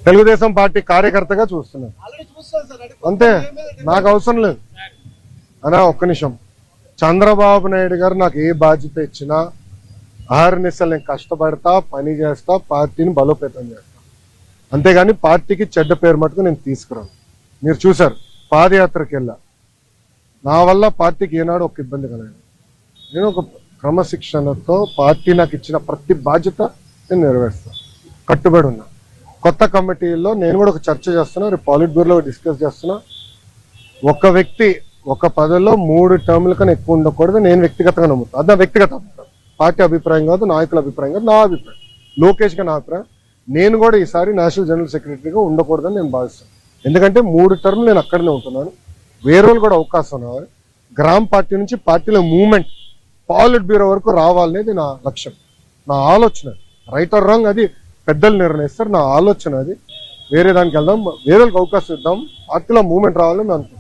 Telugu Desam party కార్యకర్తగా చూస్తున్నాను అంతే, నాకు అవసరం లేదు అనా. ఒక్క నిమిషం, చంద్రబాబు నాయుడు గారు నాకు ఏ బాధ్యత ఇచ్చినా అహర్నిశలు నేను కష్టపడతా, పని చేస్తా, పార్టీని బలోపేతం చేస్తా, అంతేగాని పార్టీకి చెడ్డ పేరు మటుకు నేను తీసుకురాను. మీరు చూశారు పాదయాత్రకి వెళ్ళా, నా వల్ల పార్టీకి ఏనాడు ఒక ఇబ్బంది కలగదు. నేను ఒక క్రమశిక్షణతో పార్టీ నాకు ఇచ్చిన ప్రతి బాధ్యత నేను నెరవేరుస్తాను, కట్టుబడి ఉన్నా. కొత్త కమిటీల్లో నేను కూడా ఒక చర్చ చేస్తున్నా, రేపు పాలిట్ బ్యూరోలో డిస్కస్ చేస్తున్నా. ఒక వ్యక్తి ఒక పదవిలో 3 టర్ముల కన్నా ఎక్కువ ఉండకూడదు నేను వ్యక్తిగతంగా నమ్ముతాను. అది నా వ్యక్తిగత అభిప్రాయం, పార్టీ అభిప్రాయం కాదు, నాయకుల అభిప్రాయం కాదు, నా అభిప్రాయం, లోకేష్ గా నా అభిప్రాయం. నేను కూడా ఈసారి నేషనల్ జనరల్ సెక్రటరీగా ఉండకూడదని నేను భావిస్తాను. ఎందుకంటే 3 టర్ములు నేను అక్కడనే ఉంటున్నాను, వేరే వాళ్ళు కూడా అవకాశం రావాలి. గ్రామ పార్టీ నుంచి పార్టీలో మూవ్మెంట్ పాలిట్ బ్యూరో వరకు రావాలనేది నా లక్ష్యం, నా ఆలోచన. రైట్ ఆర్ రాంగ్ అది పెద్దలు నిర్ణయిస్తారు, నా ఆలోచన అది. వేరే దానికి వెళ్దాం, వేరే వాళ్ళకి అవకాశం ఇద్దాం, పార్టీలో మూవ్మెంట్ రావాలని నేను అనుకుంటున్నాను.